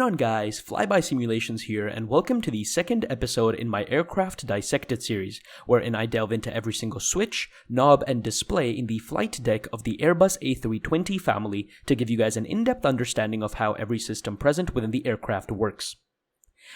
on guys, Flyby Simulations here, and welcome to the second episode in my Aircraft Dissected Series, wherein I delve into every single switch, knob, and display in the flight deck of the Airbus A320 family to give you guys an in-depth understanding of how every system present within the aircraft works.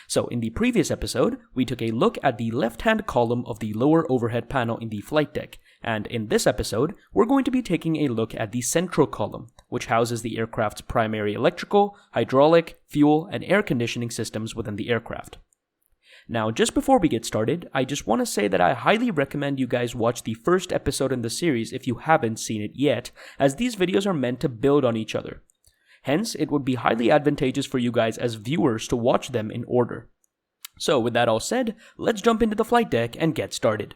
So in the previous episode, we took a look at the left-hand column of the lower overhead panel in the flight deck, and in this episode, we're going to be taking a look at the central column, which houses the aircraft's primary electrical, hydraulic, fuel, and air conditioning systems within the aircraft. Now, just before we get started, I just want to say that I highly recommend you guys watch the first episode in the series if you haven't seen it yet, as these videos are meant to build on each other. Hence, it would be highly advantageous for you guys as viewers to watch them in order. So with that all said, let's jump into the flight deck and get started.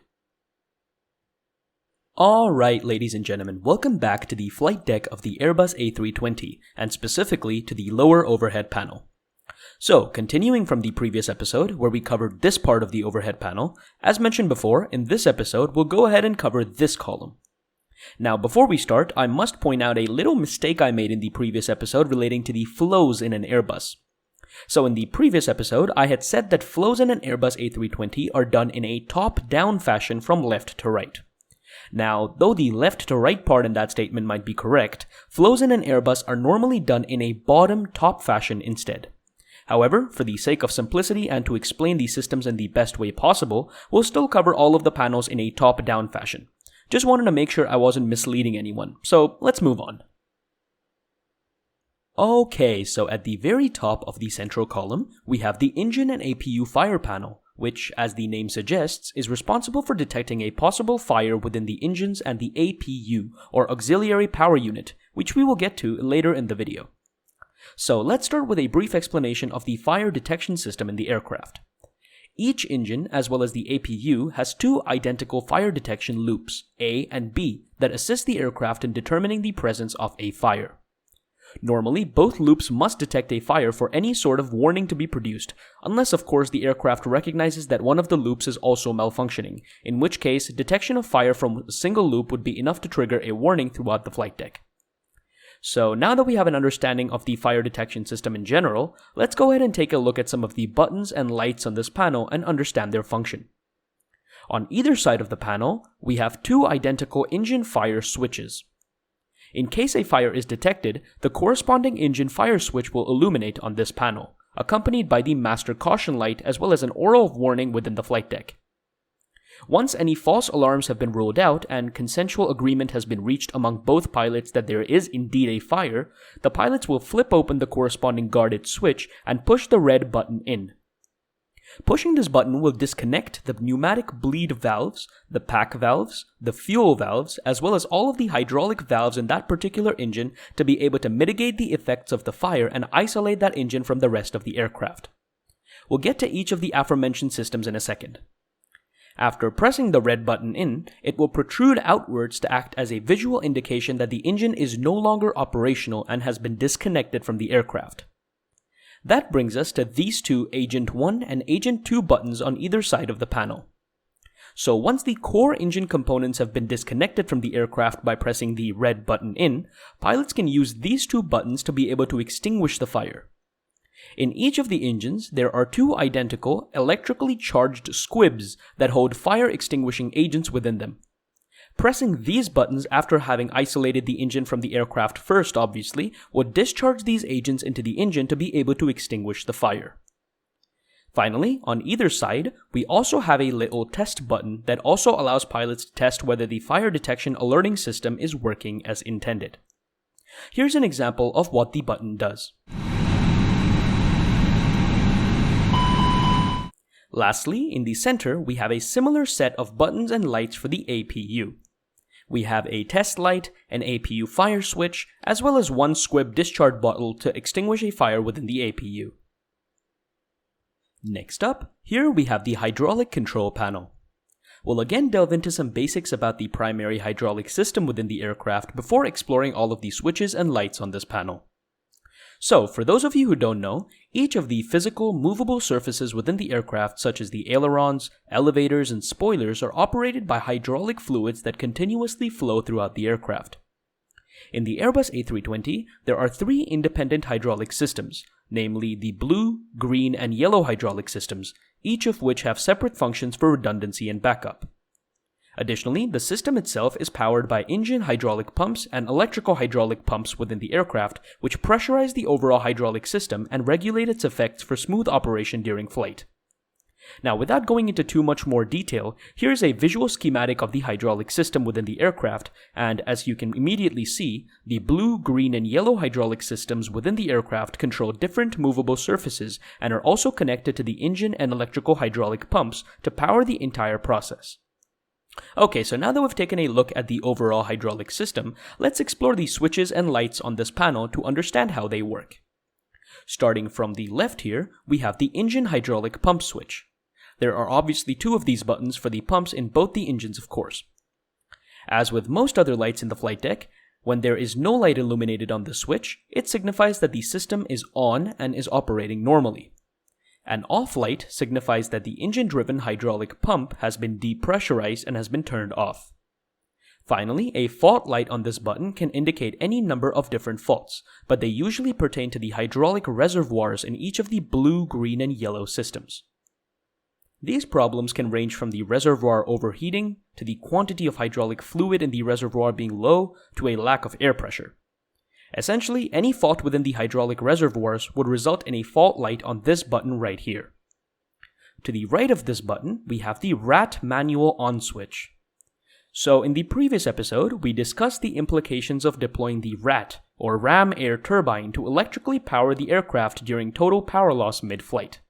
Alright ladies and gentlemen, welcome back to the flight deck of the Airbus A320, and specifically to the lower overhead panel. So, continuing from the previous episode, where we covered this part of the overhead panel, as mentioned before, in this episode we'll go ahead and cover this column. Now, before we start, I must point out a little mistake I made in the previous episode relating to the flows in an Airbus. So in the previous episode, I had said that flows in an Airbus A320 are done in a top-down fashion from left to right. Now, though the left to right part in that statement might be correct, flows in an Airbus are normally done in a bottom-top fashion instead. However, for the sake of simplicity and to explain these systems in the best way possible, we'll still cover all of the panels in a top-down fashion. Just wanted to make sure I wasn't misleading anyone, so let's move on. Okay, so at the very top of the central column, we have the engine and APU fire panel, which, as the name suggests, is responsible for detecting a possible fire within the engines and the APU, or auxiliary power unit, which we will get to later in the video. So let's start with a brief explanation of the fire detection system in the aircraft. Each engine, as well as the APU, has two identical fire detection loops, A and B, that assist the aircraft in determining the presence of a fire. Normally, both loops must detect a fire for any sort of warning to be produced, unless of course the aircraft recognizes that one of the loops is also malfunctioning, in which case detection of fire from a single loop would be enough to trigger a warning throughout the flight deck. So now that we have an understanding of the fire detection system in general, let's go ahead and take a look at some of the buttons and lights on this panel and understand their function. On either side of the panel, we have two identical engine fire switches. In case a fire is detected, the corresponding engine fire switch will illuminate on this panel, accompanied by the master caution light as well as an oral warning within the flight deck. Once any false alarms have been ruled out and consensual agreement has been reached among both pilots that there is indeed a fire, the pilots will flip open the corresponding guarded switch and push the red button in. Pushing this button will disconnect the pneumatic bleed valves, the pack valves, the fuel valves, as well as all of the hydraulic valves in that particular engine to be able to mitigate the effects of the fire and isolate that engine from the rest of the aircraft. We'll get to each of the aforementioned systems in a second. After pressing the red button in, it will protrude outwards to act as a visual indication that the engine is no longer operational and has been disconnected from the aircraft. That brings us to these two Agent 1 and Agent 2 buttons on either side of the panel. So once the core engine components have been disconnected from the aircraft by pressing the red button in, pilots can use these two buttons to be able to extinguish the fire. In each of the engines, there are two identical, electrically charged squibs that hold fire extinguishing agents within them. Pressing these buttons after having isolated the engine from the aircraft first, obviously, will discharge these agents into the engine to be able to extinguish the fire. Finally, on either side, we also have a little test button that also allows pilots to test whether the fire detection alerting system is working as intended. Here's an example of what the button does. Lastly, in the center, we have a similar set of buttons and lights for the APU. We have a test light, an APU fire switch, as well as one squib discharge bottle to extinguish a fire within the APU. Next up, here we have the hydraulic control panel. We'll again delve into some basics about the primary hydraulic system within the aircraft before exploring all of the switches and lights on this panel. So, for those of you who don't know, each of the physical, movable surfaces within the aircraft, such as the ailerons, elevators, and spoilers, are operated by hydraulic fluids that continuously flow throughout the aircraft. In the Airbus A320, there are three independent hydraulic systems, namely the blue, green, and yellow hydraulic systems, each of which have separate functions for redundancy and backup. Additionally, the system itself is powered by engine hydraulic pumps and electrical hydraulic pumps within the aircraft, which pressurize the overall hydraulic system and regulate its effects for smooth operation during flight. Now, without going into too much more detail, here's a visual schematic of the hydraulic system within the aircraft, and as you can immediately see, the blue, green, and yellow hydraulic systems within the aircraft control different movable surfaces and are also connected to the engine and electrical hydraulic pumps to power the entire process. Okay, so now that we've taken a look at the overall hydraulic system, let's explore the switches and lights on this panel to understand how they work. Starting from the left here, we have the engine hydraulic pump switch. There are obviously two of these buttons for the pumps in both the engines, of course. As with most other lights in the flight deck, when there is no light illuminated on the switch, it signifies that the system is on and is operating normally. An off light signifies that the engine-driven hydraulic pump has been depressurized and has been turned off. Finally, a fault light on this button can indicate any number of different faults, but they usually pertain to the hydraulic reservoirs in each of the blue, green, and yellow systems. These problems can range from the reservoir overheating, to the quantity of hydraulic fluid in the reservoir being low, to a lack of air pressure. Essentially, any fault within the hydraulic reservoirs would result in a fault light on this button right here. To the right of this button, we have the RAT manual on switch. So in the previous episode, we discussed the implications of deploying the RAT, or ram air turbine, to electrically power the aircraft during total power loss mid-flight.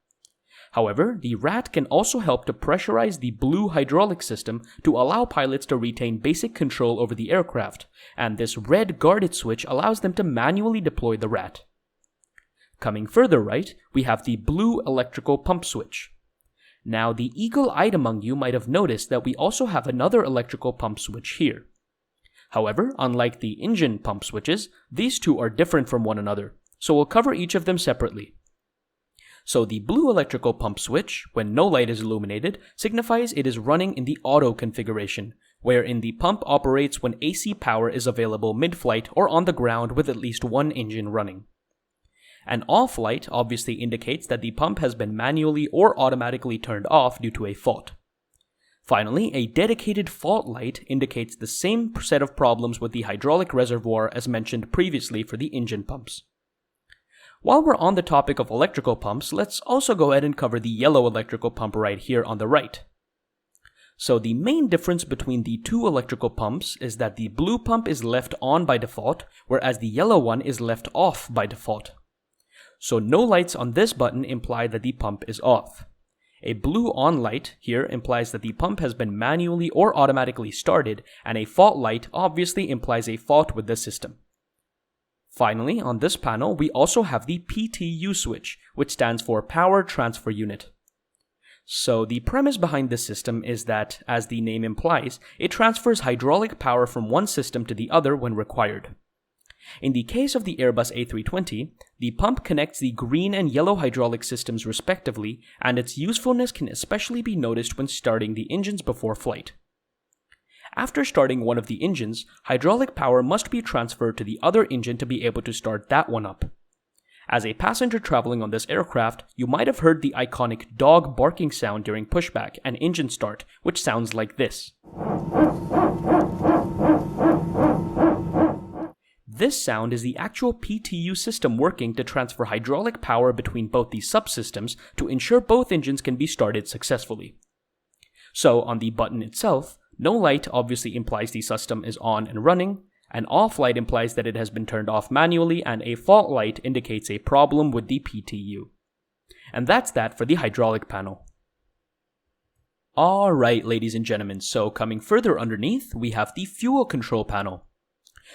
However, the RAT can also help to pressurize the blue hydraulic system to allow pilots to retain basic control over the aircraft, and this red guarded switch allows them to manually deploy the RAT. Coming further right, we have the blue electrical pump switch. Now, the eagle-eyed among you might have noticed that we also have another electrical pump switch here. However, unlike the engine pump switches, these two are different from one another, so we'll cover each of them separately. So the blue electrical pump switch, when no light is illuminated, signifies it is running in the auto configuration, wherein the pump operates when AC power is available mid-flight or on the ground with at least one engine running. An off light obviously indicates that the pump has been manually or automatically turned off due to a fault. Finally, a dedicated fault light indicates the same set of problems with the hydraulic reservoir as mentioned previously for the engine pumps. While we're on the topic of electrical pumps, let's also go ahead and cover the yellow electrical pump right here on the right. So the main difference between the two electrical pumps is that the blue pump is left on by default, whereas the yellow one is left off by default. So no lights on this button imply that the pump is off. A blue on light here implies that the pump has been manually or automatically started, and a fault light obviously implies a fault with the system. Finally, on this panel, we also have the PTU switch, which stands for Power Transfer Unit. So the premise behind this system is that, as the name implies, it transfers hydraulic power from one system to the other when required. In the case of the Airbus A320, the pump connects the green and yellow hydraulic systems respectively, and its usefulness can especially be noticed when starting the engines before flight. After starting one of the engines, hydraulic power must be transferred to the other engine to be able to start that one up. As a passenger traveling on this aircraft, you might have heard the iconic dog barking sound during pushback and engine start, which sounds like this. This sound is the actual PTU system working to transfer hydraulic power between both the subsystems to ensure both engines can be started successfully. So, on the button itself, no light obviously implies the system is on and running, an off light implies that it has been turned off manually, and a fault light indicates a problem with the PTU. And that's that for the hydraulic panel. Alright, ladies and gentlemen, so coming further underneath, we have the fuel control panel.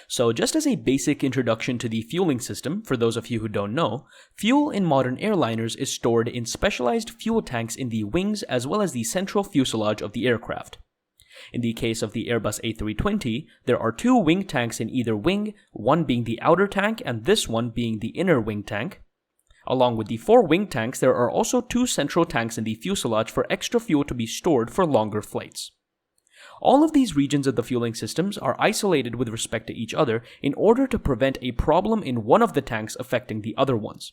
So just as a basic introduction to the fueling system, for those of you who don't know, fuel in modern airliners is stored in specialized fuel tanks in the wings as well as the central fuselage of the aircraft. In the case of the Airbus A320, there are two wing tanks in either wing, one being the outer tank and this one being the inner wing tank. Along with the four wing tanks, there are also two central tanks in the fuselage for extra fuel to be stored for longer flights. All of these regions of the fueling systems are isolated with respect to each other in order to prevent a problem in one of the tanks affecting the other ones.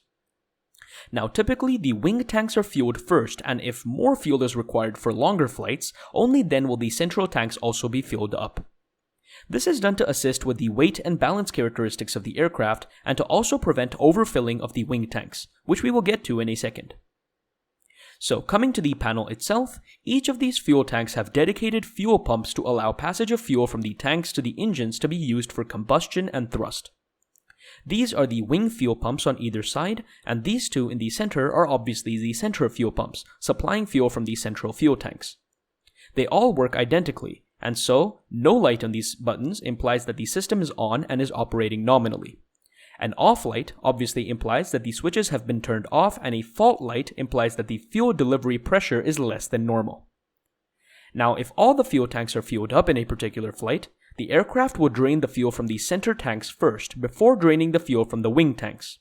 Now, typically, the wing tanks are fueled first, and if more fuel is required for longer flights, only then will the central tanks also be filled up. This is done to assist with the weight and balance characteristics of the aircraft and to also prevent overfilling of the wing tanks, which we will get to in a second. So, coming to the panel itself, each of these fuel tanks have dedicated fuel pumps to allow passage of fuel from the tanks to the engines to be used for combustion and thrust. These are the wing fuel pumps on either side, and these two in the center are obviously the center fuel pumps, supplying fuel from the central fuel tanks. They all work identically, and so no light on these buttons implies that the system is on and is operating nominally. An off light obviously implies that the switches have been turned off, and a fault light implies that the fuel delivery pressure is less than normal. Now, if all the fuel tanks are fueled up in a particular flight, the aircraft will drain the fuel from the center tanks first before draining the fuel from the wing tanks.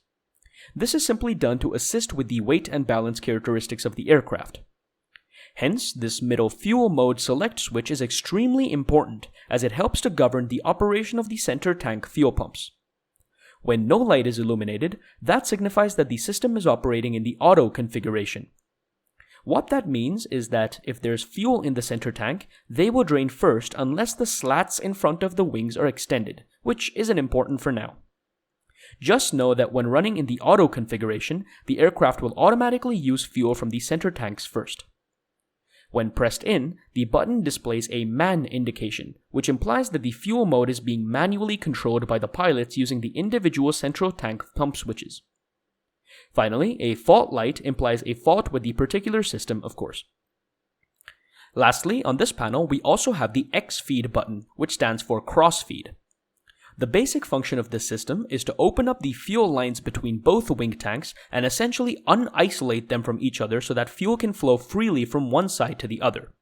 This is simply done to assist with the weight and balance characteristics of the aircraft. Hence, this middle fuel mode select switch is extremely important as it helps to govern the operation of the center tank fuel pumps. When no light is illuminated, that signifies that the system is operating in the auto configuration. What that means is that if there's fuel in the center tank, they will drain first unless the slats in front of the wings are extended, which isn't important for now. Just know that when running in the auto configuration, the aircraft will automatically use fuel from the center tanks first. When pressed in, the button displays a man indication, which implies that the fuel mode is being manually controlled by the pilots using the individual central tank pump switches. Finally, a fault light implies a fault with the particular system, of course. Lastly, on this panel, we also have the X-feed button, which stands for cross-feed. The basic function of this system is to open up the fuel lines between both wing tanks and essentially unisolate them from each other so that fuel can flow freely from one side to the other.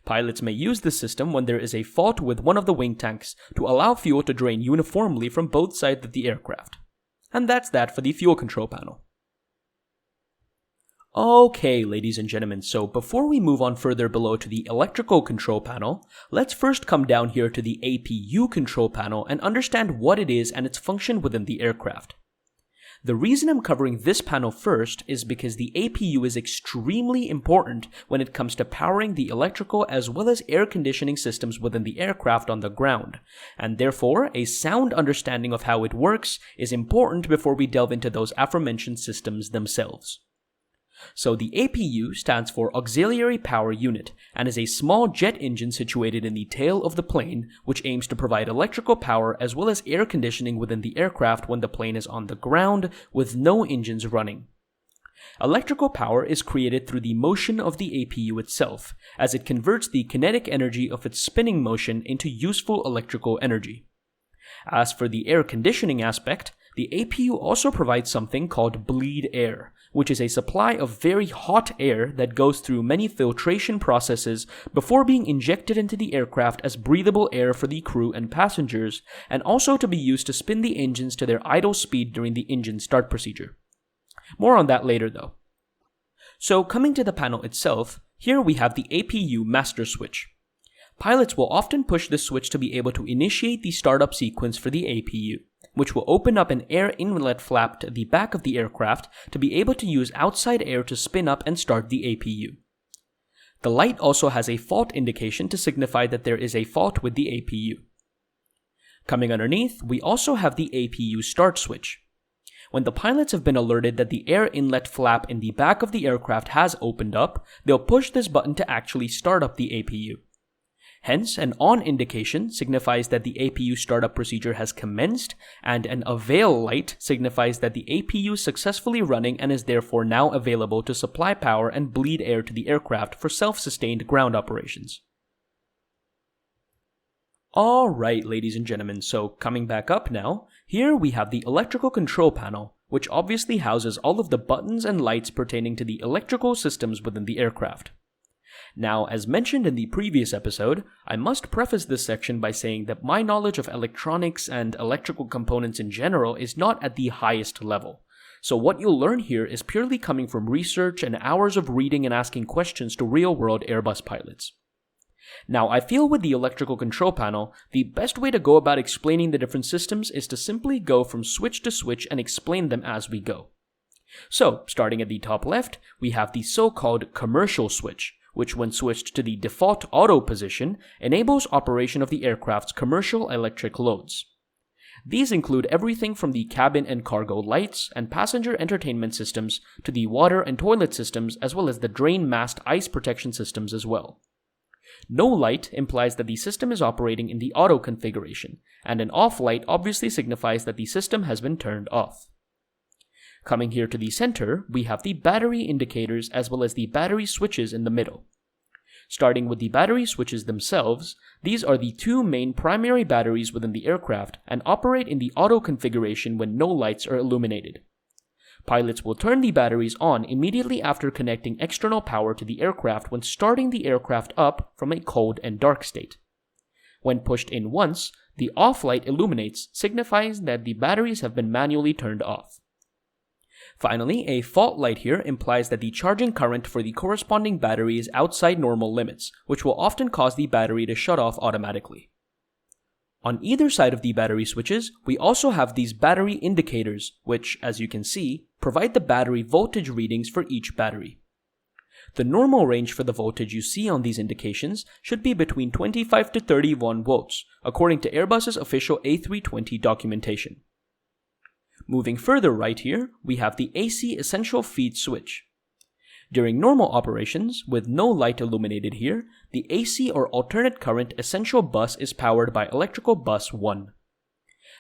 Pilots may use this system when there is a fault with one of the wing tanks to allow fuel to drain uniformly from both sides of the aircraft. And that's that for the fuel control panel. Okay, ladies and gentlemen, so before we move on further below to the electrical control panel, let's first come down here to the APU control panel and understand what it is and its function within the aircraft. The reason I'm covering this panel first is because the APU is extremely important when it comes to powering the electrical as well as air conditioning systems within the aircraft on the ground, and therefore a sound understanding of how it works is important before we delve into those aforementioned systems themselves. So the APU stands for Auxiliary Power Unit and is a small jet engine situated in the tail of the plane which aims to provide electrical power as well as air conditioning within the aircraft when the plane is on the ground with no engines running. Electrical power is created through the motion of the APU itself, as it converts the kinetic energy of its spinning motion into useful electrical energy. As for the air conditioning aspect, the APU also provides something called bleed air, which is a supply of very hot air that goes through many filtration processes before being injected into the aircraft as breathable air for the crew and passengers, and also to be used to spin the engines to their idle speed during the engine start procedure. More on that later though. So coming to the panel itself, here we have the APU master switch. Pilots will often push this switch to be able to initiate the startup sequence for the APU, which will open up an air inlet flap to the back of the aircraft to be able to use outside air to spin up and start the APU. The light also has a fault indication to signify that there is a fault with the APU. Coming underneath, we also have the APU start switch. When the pilots have been alerted that the air inlet flap in the back of the aircraft has opened up, they'll push this button to actually start up the APU. Hence, an on indication signifies that the APU startup procedure has commenced, and an avail light signifies that the APU is successfully running and is therefore now available to supply power and bleed air to the aircraft for self-sustained ground operations. Alright, ladies and gentlemen, so coming back up now, here we have the electrical control panel, which obviously houses all of the buttons and lights pertaining to the electrical systems within the aircraft. Now, as mentioned in the previous episode, I must preface this section by saying that my knowledge of electronics and electrical components in general is not at the highest level. So what you'll learn here is purely coming from research and hours of reading and asking questions to real-world Airbus pilots. Now, I feel with the electrical control panel, the best way to go about explaining the different systems is to simply go from switch to switch and explain them as we go. So, starting at the top left, we have the so-called commercial switch, which when switched to the default auto position, enables operation of the aircraft's commercial electric loads. These include everything from the cabin and cargo lights and passenger entertainment systems to the water and toilet systems, as well as the drain mast ice protection systems as well. No light implies that the system is operating in the auto configuration, and an off light obviously signifies that the system has been turned off. Coming here to the center, we have the battery indicators as well as the battery switches in the middle. Starting with the battery switches themselves, these are the two main primary batteries within the aircraft and operate in the auto configuration when no lights are illuminated. Pilots will turn the batteries on immediately after connecting external power to the aircraft when starting the aircraft up from a cold and dark state. When pushed in once, the off light illuminates, signifying that the batteries have been manually turned off. Finally, a fault light here implies that the charging current for the corresponding battery is outside normal limits, which will often cause the battery to shut off automatically. On either side of the battery switches, we also have these battery indicators, which, as you can see, provide the battery voltage readings for each battery. The normal range for the voltage you see on these indications should be between 25 to 31 volts, according to Airbus's official A320 documentation. Moving further right here, we have the AC essential feed switch. During normal operations, with no light illuminated here, the AC or alternate current essential bus is powered by electrical bus 1.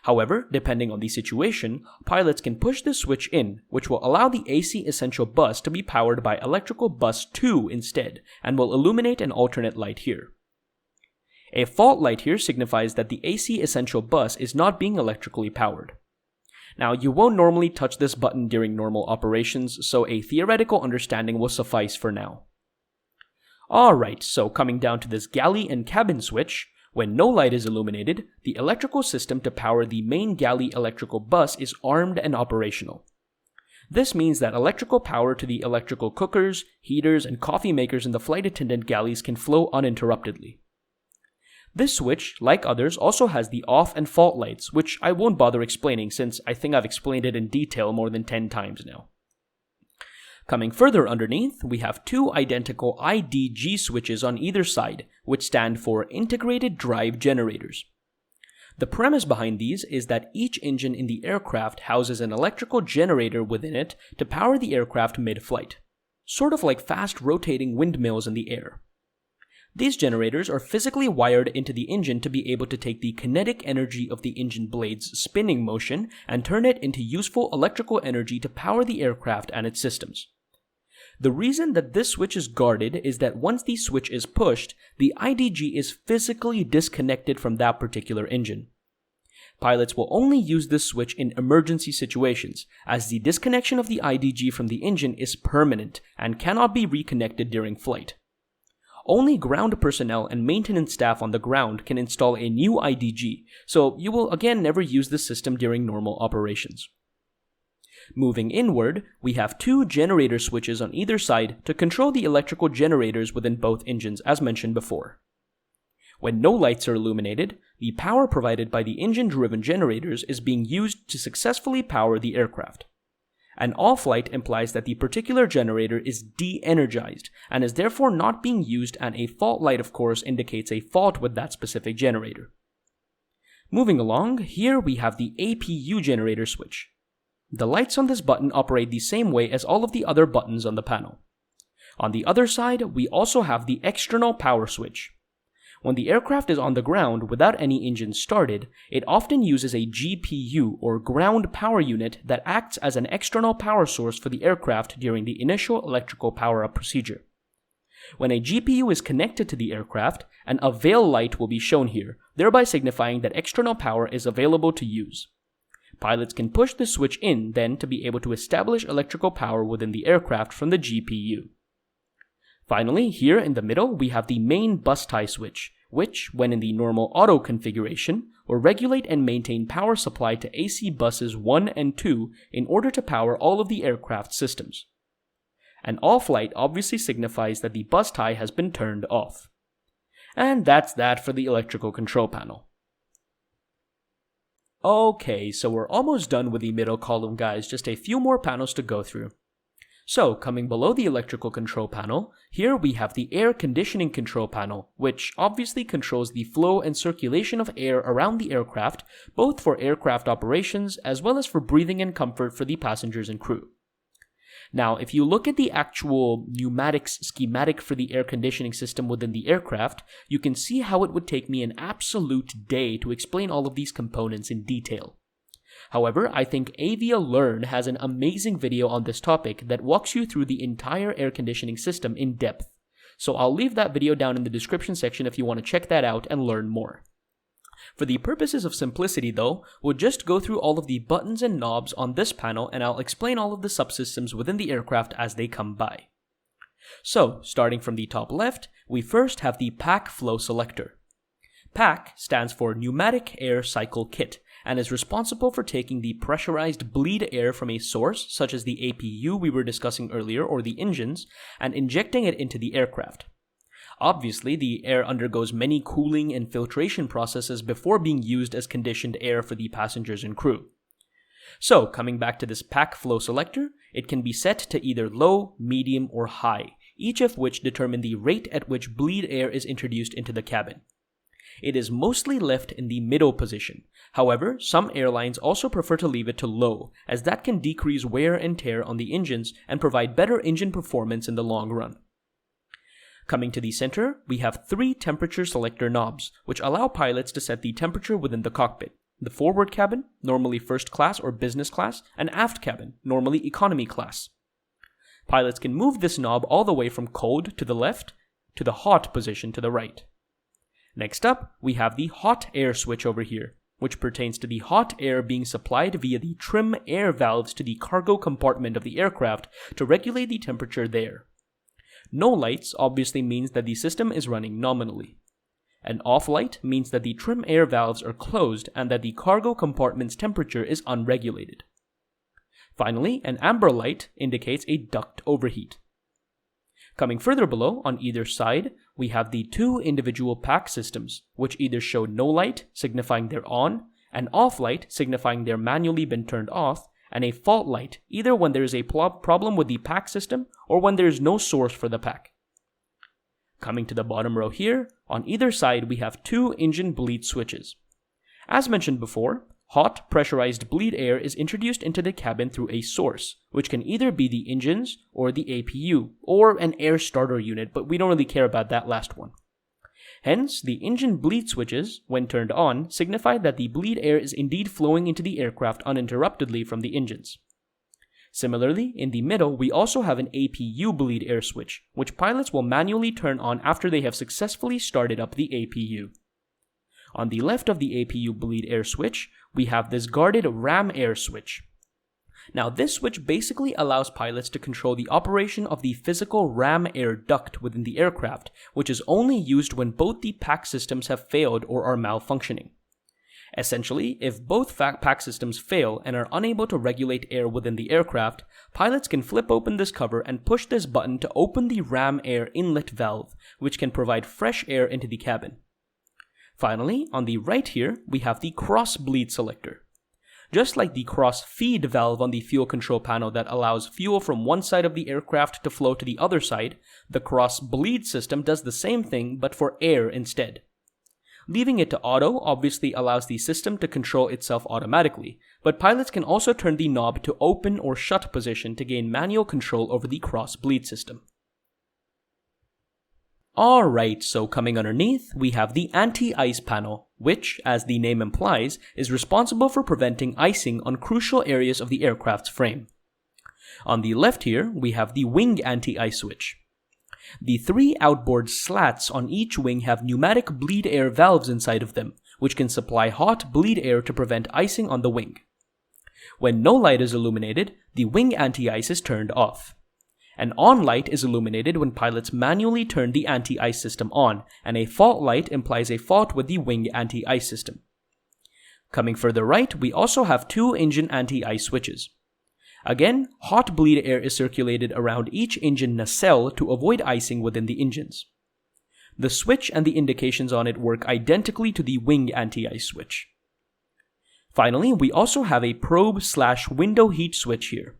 However, depending on the situation, pilots can push this switch in, which will allow the AC essential bus to be powered by electrical bus 2 instead, and will illuminate an alternate light here. A fault light here signifies that the AC essential bus is not being electrically powered. Now, you won't normally touch this button during normal operations, so a theoretical understanding will suffice for now. Alright, so coming down to this galley and cabin switch, when no light is illuminated, the electrical system to power the main galley electrical bus is armed and operational. This means that electrical power to the electrical cookers, heaters, and coffee makers in the flight attendant galleys can flow uninterruptedly. This switch, like others, also has the off and fault lights, which I won't bother explaining since I think I've explained it in detail more than 10 times now. Coming further underneath, we have two identical IDG switches on either side, which stand for Integrated Drive Generators. The premise behind these is that each engine in the aircraft houses an electrical generator within it to power the aircraft mid-flight, sort of like fast rotating windmills in the air. These generators are physically wired into the engine to be able to take the kinetic energy of the engine blade's spinning motion and turn it into useful electrical energy to power the aircraft and its systems. The reason that this switch is guarded is that once the switch is pushed, the IDG is physically disconnected from that particular engine. Pilots will only use this switch in emergency situations, as the disconnection of the IDG from the engine is permanent and cannot be reconnected during flight. Only ground personnel and maintenance staff on the ground can install a new IDG, so you will again never use this system during normal operations. Moving inward, we have two generator switches on either side to control the electrical generators within both engines as mentioned before. When no lights are illuminated, the power provided by the engine-driven generators is being used to successfully power the aircraft. An off light implies that the particular generator is de-energized and is therefore not being used, and a fault light of course indicates a fault with that specific generator. Moving along, here we have the APU generator switch. The lights on this button operate the same way as all of the other buttons on the panel. On the other side, we also have the external power switch. When the aircraft is on the ground without any engine started, it often uses a GPU or ground power unit that acts as an external power source for the aircraft during the initial electrical power-up procedure. When a GPU is connected to the aircraft, an avail light will be shown here, thereby signifying that external power is available to use. Pilots can push the switch in then to be able to establish electrical power within the aircraft from the GPU. Finally, here in the middle, we have the main bus tie switch, which, when in the normal auto configuration, will regulate and maintain power supply to AC buses 1 and 2 in order to power all of the aircraft systems. An off light obviously signifies that the bus tie has been turned off. And that's that for the electrical control panel. Okay, so we're almost done with the middle column, guys, just a few more panels to go through. So, coming below the electrical control panel, here we have the air conditioning control panel, which obviously controls the flow and circulation of air around the aircraft, both for aircraft operations as well as for breathing and comfort for the passengers and crew. Now, if you look at the actual pneumatics schematic for the air conditioning system within the aircraft, you can see how it would take me an absolute day to explain all of these components in detail. However, I think Avia Learn has an amazing video on this topic that walks you through the entire air conditioning system in depth. So I'll leave that video down in the description section if you want to check that out and learn more. For the purposes of simplicity though, we'll just go through all of the buttons and knobs on this panel and I'll explain all of the subsystems within the aircraft as they come by. So, starting from the top left, we first have the PAC flow selector. PAC stands for Pneumatic Air Cycle Kit and is responsible for taking the pressurized bleed air from a source, such as the APU we were discussing earlier or the engines, and injecting it into the aircraft. Obviously, the air undergoes many cooling and filtration processes before being used as conditioned air for the passengers and crew. So, coming back to this PAC flow selector, it can be set to either low, medium, or high, each of which determine the rate at which bleed air is introduced into the cabin. It is mostly left in the middle position. However, some airlines also prefer to leave it to low, as that can decrease wear and tear on the engines and provide better engine performance in the long run. Coming to the center, we have 3 temperature selector knobs, which allow pilots to set the temperature within the cockpit. The forward cabin, normally first class or business class, and aft cabin, normally economy class. Pilots can move this knob all the way from cold to the left to the hot position to the right. Next up, we have the hot air switch over here, which pertains to the hot air being supplied via the trim air valves to the cargo compartment of the aircraft to regulate the temperature there. No lights obviously means that the system is running nominally. An off light means that the trim air valves are closed and that the cargo compartment's temperature is unregulated. Finally, an amber light indicates a duct overheat. Coming further below, on either side, we have the 2 individual PAC systems, which either show no light, signifying they're on, an off light, signifying they're manually been turned off, and a fault light, either when there is a problem with the PAC system or when there is no source for the PAC. Coming to the bottom row here, on either side we have 2 engine bleed switches. As mentioned before, hot pressurized bleed air is introduced into the cabin through a source, which can either be the engines or the APU, or an air starter unit, but we don't really care about that last one. Hence, the engine bleed switches, when turned on, signify that the bleed air is indeed flowing into the aircraft uninterruptedly from the engines. Similarly, in the middle, we also have an APU bleed air switch, which pilots will manually turn on after they have successfully started up the APU. On the left of the APU bleed air switch, we have this guarded ram air switch. Now, this switch basically allows pilots to control the operation of the physical ram air duct within the aircraft, which is only used when both the PAC systems have failed or are malfunctioning. Essentially, if both PAC systems fail and are unable to regulate air within the aircraft, pilots can flip open this cover and push this button to open the ram air inlet valve, which can provide fresh air into the cabin. Finally, on the right here, we have the cross bleed selector. Just like the cross feed valve on the fuel control panel that allows fuel from one side of the aircraft to flow to the other side, the cross bleed system does the same thing but for air instead. Leaving it to auto obviously allows the system to control itself automatically, but pilots can also turn the knob to open or shut position to gain manual control over the cross bleed system. Alright, so coming underneath, we have the anti-ice panel, which, as the name implies, is responsible for preventing icing on crucial areas of the aircraft's frame. On the left here, we have the wing anti-ice switch. The 3 outboard slats on each wing have pneumatic bleed air valves inside of them, which can supply hot bleed air to prevent icing on the wing. When no light is illuminated, the wing anti-ice is turned off. An on light is illuminated when pilots manually turn the anti-ice system on, and a fault light implies a fault with the wing anti-ice system. Coming further right, we also have 2 engine anti-ice switches. Again, hot bleed air is circulated around each engine nacelle to avoid icing within the engines. The switch and the indications on it work identically to the wing anti-ice switch. Finally, we also have a probe/window heat switch here.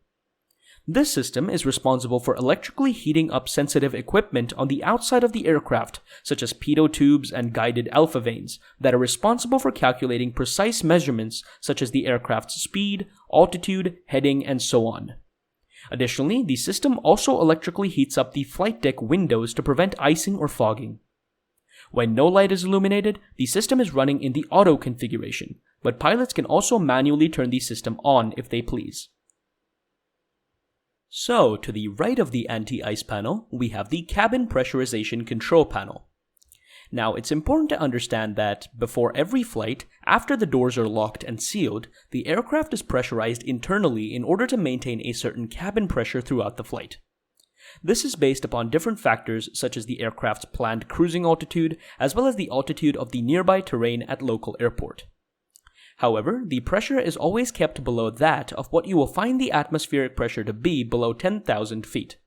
This system is responsible for electrically heating up sensitive equipment on the outside of the aircraft, such as pitot tubes and guided alpha vanes, that are responsible for calculating precise measurements such as the aircraft's speed, altitude, heading, and so on. Additionally, the system also electrically heats up the flight deck windows to prevent icing or fogging. When no light is illuminated, the system is running in the auto configuration, but pilots can also manually turn the system on if they please. So, to the right of the anti-ice panel, we have the cabin pressurization control panel. Now, it's important to understand that before every flight, after the doors are locked and sealed, the aircraft is pressurized internally in order to maintain a certain cabin pressure throughout the flight. This is based upon different factors such as the aircraft's planned cruising altitude, as well as the altitude of the nearby terrain at local airport. However, the pressure is always kept below that of what you will find the atmospheric pressure to be below 10,000 feet.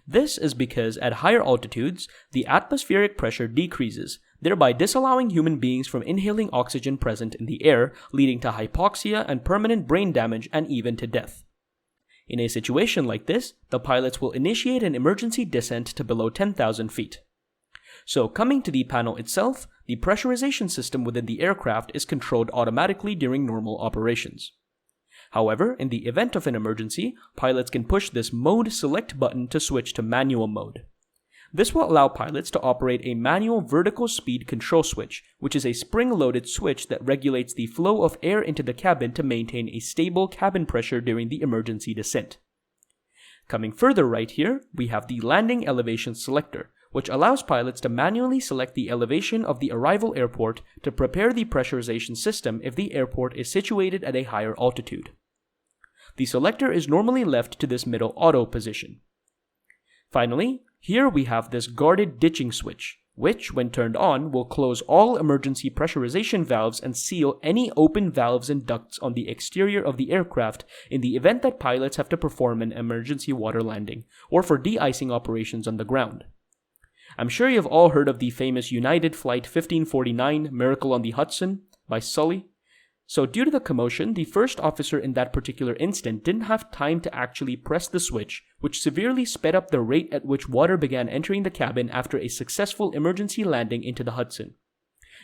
This is because at higher altitudes, the atmospheric pressure decreases, thereby disallowing human beings from inhaling oxygen present in the air, leading to hypoxia and permanent brain damage and even to death. In a situation like this, the pilots will initiate an emergency descent to below 10,000 feet. So, coming to the panel itself, the pressurization system within the aircraft is controlled automatically during normal operations. However, in the event of an emergency, pilots can push this Mode Select button to switch to manual mode. This will allow pilots to operate a manual vertical speed control switch, which is a spring-loaded switch that regulates the flow of air into the cabin to maintain a stable cabin pressure during the emergency descent. Coming further right here, we have the landing elevation selector, which allows pilots to manually select the elevation of the arrival airport to prepare the pressurization system if the airport is situated at a higher altitude. The selector is normally left to this middle auto position. Finally, here we have this guarded ditching switch, which, when turned on, will close all emergency pressurization valves and seal any open valves and ducts on the exterior of the aircraft in the event that pilots have to perform an emergency water landing, or for de-icing operations on the ground. I'm sure you've all heard of the famous United Flight 1549 Miracle on the Hudson by Sully. So due to the commotion, the first officer in that particular instant didn't have time to actually press the switch, which severely sped up the rate at which water began entering the cabin after a successful emergency landing into the Hudson.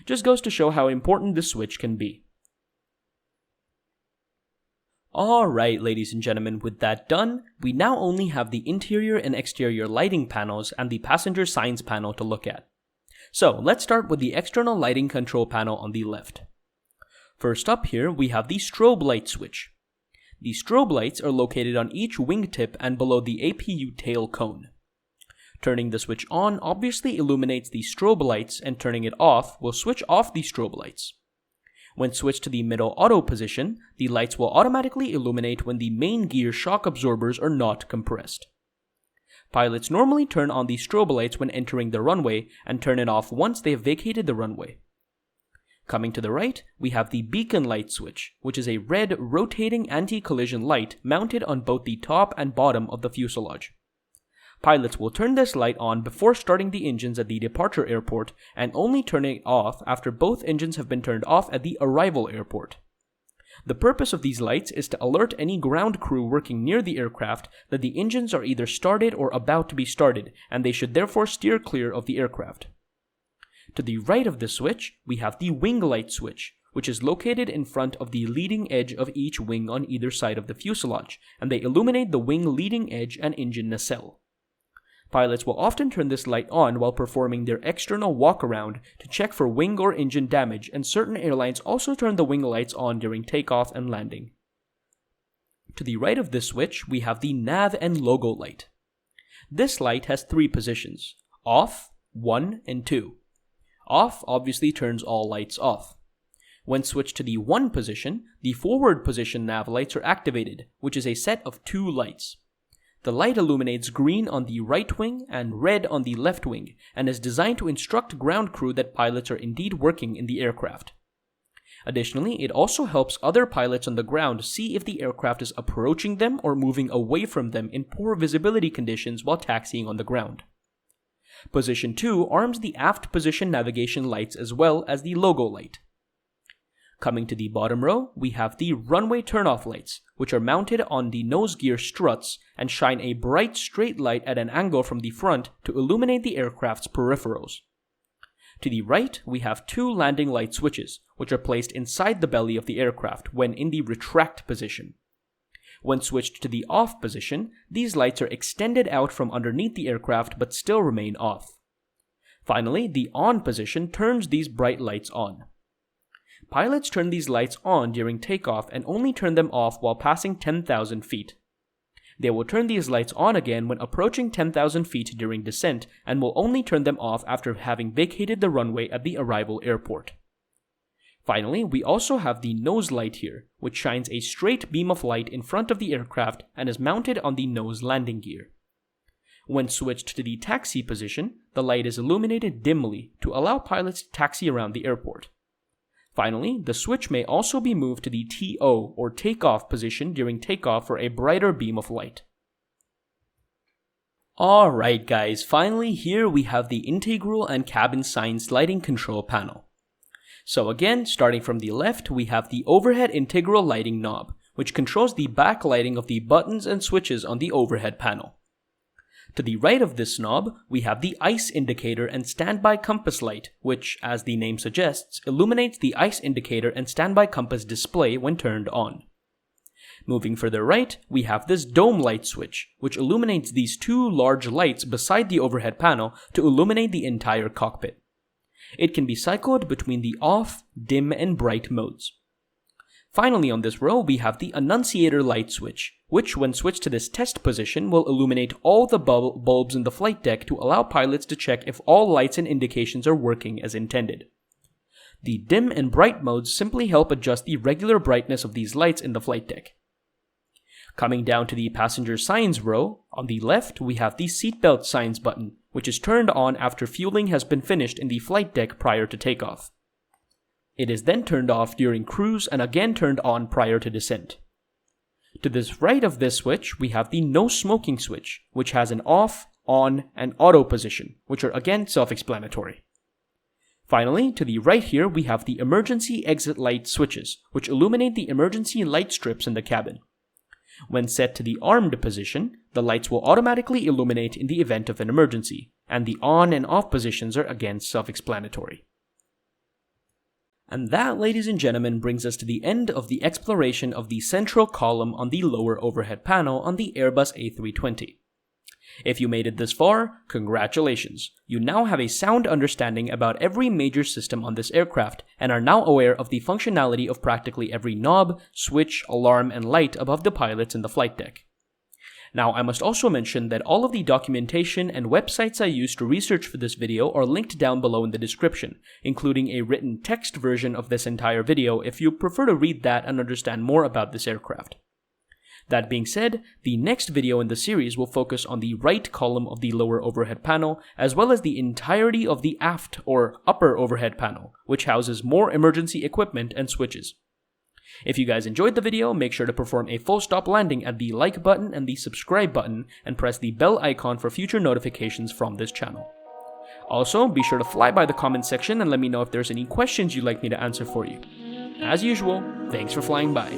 Just goes to show how important this switch can be. Alright, ladies and gentlemen, with that done, we now only have the interior and exterior lighting panels and the passenger signs panel to look at. So, let's start with the external lighting control panel on the left. First up here, we have the strobe light switch. The strobe lights are located on each wingtip and below the APU tail cone. Turning the switch on obviously illuminates the strobe lights, and turning it off will switch off the strobe lights. When switched to the middle auto position, the lights will automatically illuminate when the main gear shock absorbers are not compressed. Pilots normally turn on the strobe lights when entering the runway and turn it off once they have vacated the runway. Coming to the right, we have the beacon light switch, which is a red rotating anti-collision light mounted on both the top and bottom of the fuselage. Pilots will turn this light on before starting the engines at the departure airport and only turn it off after both engines have been turned off at the arrival airport. The purpose of these lights is to alert any ground crew working near the aircraft that the engines are either started or about to be started, and they should therefore steer clear of the aircraft. To the right of the switch, we have the wing light switch, which is located in front of the leading edge of each wing on either side of the fuselage, and they illuminate the wing leading edge and engine nacelle. Pilots will often turn this light on while performing their external walk-around to check for wing or engine damage, and certain airlines also turn the wing lights on during takeoff and landing. To the right of this switch, we have the nav and logo light. This light has 3 positions: off, 1, and 2. Off obviously turns all lights off. When switched to the 1 position, the forward position nav lights are activated, which is a set of 2 lights. The light illuminates green on the right wing and red on the left wing, and is designed to instruct ground crew that pilots are indeed working in the aircraft. Additionally, it also helps other pilots on the ground see if the aircraft is approaching them or moving away from them in poor visibility conditions while taxiing on the ground. Position 2 arms the aft position navigation lights as well as the logo light. Coming to the bottom row, we have the runway turnoff lights, which are mounted on the nose gear struts and shine a bright straight light at an angle from the front to illuminate the aircraft's peripherals. To the right, we have two landing light switches, which are placed inside the belly of the aircraft when in the retract position. When switched to the off position, these lights are extended out from underneath the aircraft but still remain off. Finally, the on position turns these bright lights on. Pilots turn these lights on during takeoff and only turn them off while passing 10,000 feet. They will turn these lights on again when approaching 10,000 feet during descent and will only turn them off after having vacated the runway at the arrival airport. Finally, we also have the nose light here, which shines a straight beam of light in front of the aircraft and is mounted on the nose landing gear. When switched to the taxi position, the light is illuminated dimly to allow pilots to taxi around the airport. Finally, the switch may also be moved to the TO or takeoff position during takeoff for a brighter beam of light. Alright guys, finally here we have the integral and cabin signs lighting control panel. So again, starting from the left, we have the overhead integral lighting knob, which controls the backlighting of the buttons and switches on the overhead panel. To the right of this knob, we have the ice indicator and standby compass light, which, as the name suggests, illuminates the ice indicator and standby compass display when turned on. Moving further right, we have this dome light switch, which illuminates these two large lights beside the overhead panel to illuminate the entire cockpit. It can be cycled between the off, dim, and bright modes. Finally on this row, we have the annunciator light switch, which when switched to this test position will illuminate all the bulbs in the flight deck to allow pilots to check if all lights and indications are working as intended. The dim and bright modes simply help adjust the regular brightness of these lights in the flight deck. Coming down to the passenger signs row, on the left we have the seatbelt signs button, which is turned on after fueling has been finished in the flight deck prior to takeoff. It is then turned off during cruise and again turned on prior to descent. To the right of this switch, we have the no smoking switch, which has an off, on, and auto position, which are again self-explanatory. Finally, to the right here, we have the emergency exit light switches, which illuminate the emergency light strips in the cabin. When set to the armed position, the lights will automatically illuminate in the event of an emergency, and the on and off positions are again self-explanatory. And that, ladies and gentlemen, brings us to the end of the exploration of the central column on the lower overhead panel on the Airbus A320. If you made it this far, congratulations! You now have a sound understanding about every major system on this aircraft and are now aware of the functionality of practically every knob, switch, alarm, and light above the pilots in the flight deck. Now, I must also mention that all of the documentation and websites I used to research for this video are linked down below in the description, including a written text version of this entire video if you prefer to read that and understand more about this aircraft. That being said, the next video in the series will focus on the right column of the lower overhead panel, as well as the entirety of the aft or upper overhead panel, which houses more emergency equipment and switches. If you guys enjoyed the video, make sure to perform a full stop landing at the like button and the subscribe button, and press the bell icon for future notifications from this channel. Also, be sure to fly by the comment section and let me know if there's any questions you'd like me to answer for you. As usual, thanks for flying by.